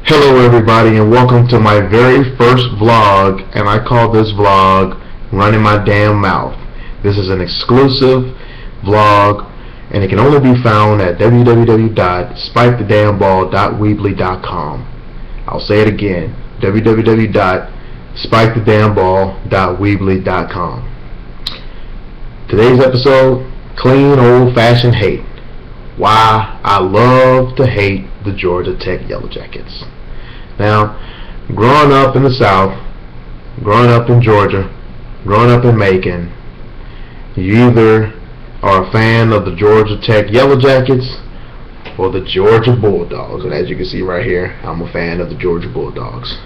Hello everybody and welcome to my very first vlog, and I call this vlog Running My Damn Mouth. This is an exclusive vlog and it can only be found at www.spikethedamnball.weebly.com. I'll say it again, www.spikethedamnball.weebly.com. Today's episode, clean old-fashioned hate. Why I love to hate the Georgia Tech Yellow Jackets. Now, growing up in the South, growing up in Georgia, growing up in Macon, you either are a fan of the Georgia Tech Yellow Jackets or the Georgia Bulldogs. And as you can see right here, I'm a fan of the Georgia Bulldogs.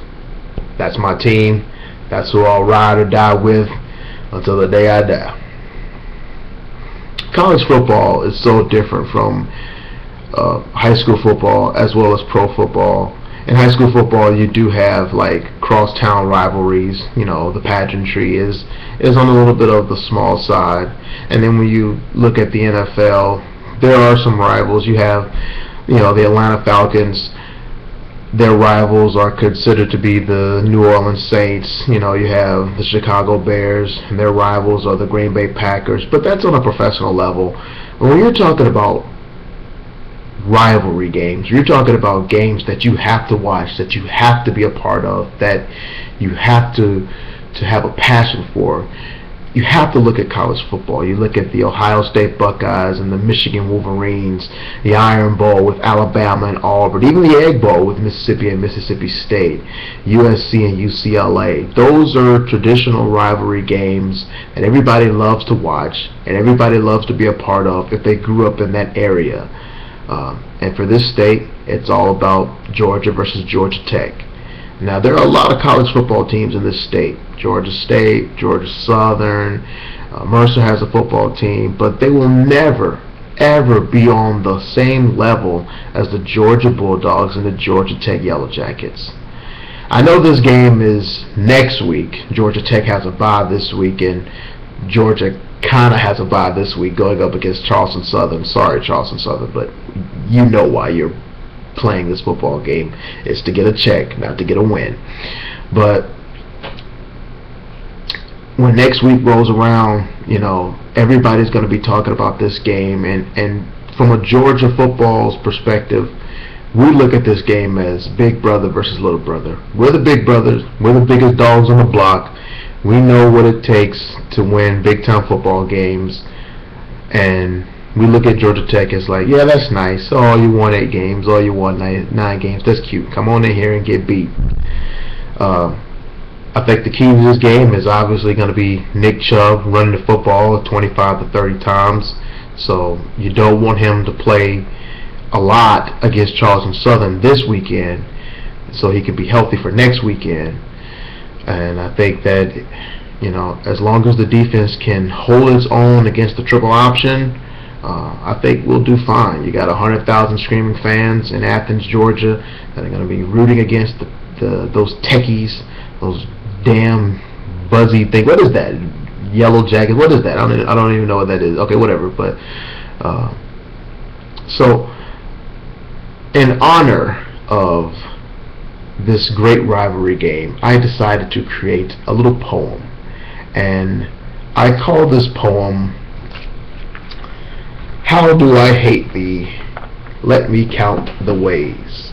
That's my team. That's who I'll ride or die with until the day I die. College football is so different from high school football as well as pro football. In high school football, you do have like crosstown rivalries. You know, the pageantry is on a little bit of the small side. And then when you look at the NFL, there are some rivals. You have, the Atlanta Falcons. Their rivals are considered to be the New Orleans Saints. You have the Chicago Bears, and their rivals are the Green Bay Packers. But that's on a professional level. When you're talking about rivalry games, you're talking about games that you have to watch, that you have to be a part of, that you have to have a passion for. You have to look at college football. You look at the Ohio State Buckeyes and the Michigan Wolverines, the Iron Bowl with Alabama and Auburn, even the Egg Bowl with Mississippi and Mississippi State, USC and UCLA. Those are traditional rivalry games that everybody loves to watch and everybody loves to be a part of if they grew up in that area. And for this state, it's all about Georgia versus Georgia Tech. Now, there are a lot of college football teams in this state. Georgia State, Georgia Southern, Mercer has a football team, but they will never, ever be on the same level as the Georgia Bulldogs and the Georgia Tech Yellow Jackets. I know this game is next week. Georgia Tech has a bye this week, and Georgia kind of has a bye this week going up against Charleston Southern. Sorry, Charleston Southern, but you know why you're playing this football game. It's to get a check, not to get a win. But when next week rolls around, everybody's going to be talking about this game. And from a Georgia football's perspective, we look at this game as big brother versus little brother. We're the big brothers. We're the biggest dogs on the block. We know what it takes to win big-time football games, and we look at Georgia Tech as like, yeah, that's nice. Oh, you won 8 games. Oh, you won 9 games. That's cute. Come on in here and get beat. I think the key to this game is obviously going to be Nick Chubb running the football 25 to 30 times. So you don't want him to play a lot against Charleston Southern this weekend so he can be healthy for next weekend. And I think that, as long as the defense can hold its own against the triple option, I think we'll do fine. You got 100,000 screaming fans in Athens, Georgia, that are going to be rooting against those techies, those damn buzzy things. What is that? Yellow Jackets? What is that? I don't even know what that is. Okay, whatever. But so, in honor of this great rivalry game, I decided to create a little poem, and I call this poem, "How Do I Hate Thee? Let Me Count the Ways."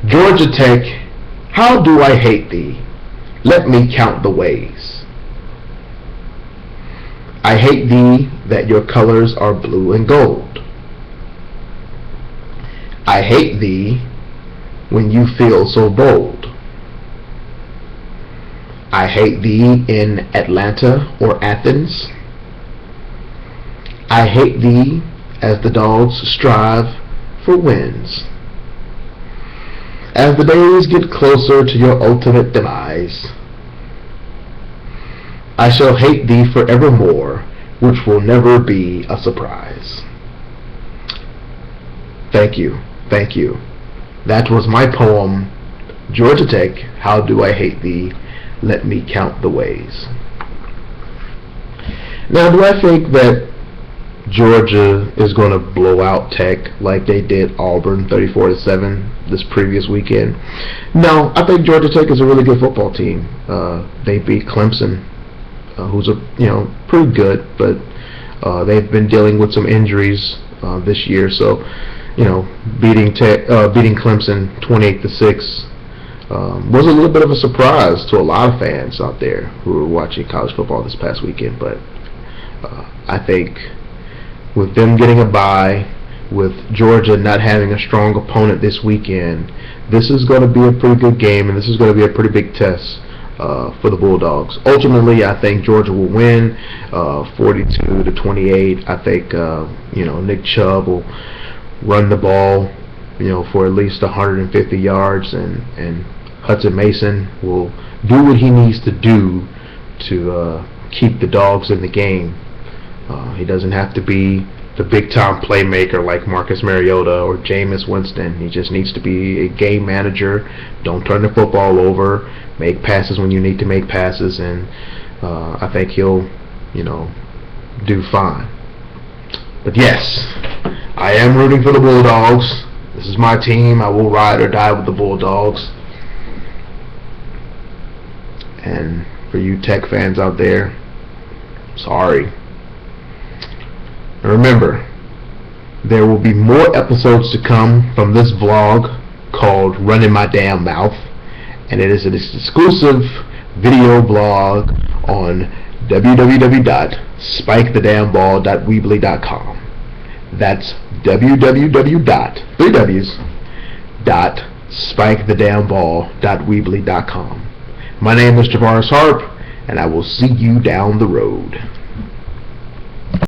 Georgia Tech, how do I hate thee? Let me count the ways. I hate thee that your colors are blue and gold. I hate thee when you feel so bold. I hate thee in Atlanta or Athens. I hate thee as the dogs strive for wins. As the days get closer to your ultimate demise, I shall hate thee forevermore, which will never be a surprise. Thank you. Thank you. That was my poem, Georgia Tech, How Do I Hate Thee? Let Me Count the Ways. Now, do I think that Georgia is going to blow out Tech like they did Auburn 34-7 this previous weekend. No, I think Georgia Tech is a really good football team. They beat Clemson, who's pretty good, but they've been dealing with some injuries this year. So, beating Clemson 28-6 was a little bit of a surprise to a lot of fans out there who were watching college football this past weekend. But I think with them getting a bye, with Georgia not having a strong opponent this weekend, this is going to be a pretty good game, and this is going to be a pretty big test for the Bulldogs. Ultimately, I think Georgia will win 42-28. I think Nick Chubb will run the ball for at least 150 yards, and Hudson Mason will do what he needs to do to keep the Dogs in the game. He doesn't have to be the big-time playmaker like Marcus Mariota or Jameis Winston. He just needs to be a game manager. Don't turn the football over. Make passes when you need to make passes, and I think he'll, do fine. But yes, I am rooting for the Bulldogs. This is my team. I will ride or die with the Bulldogs. And for you Tech fans out there, sorry. And remember, there will be more episodes to come from this vlog called Running My Damn Mouth, and it is an exclusive video blog on www.spikethedamnball.weebly.com. That's www.spikethedamnball.weebly.com. My name is Javaris Harp, and I will see you down the road.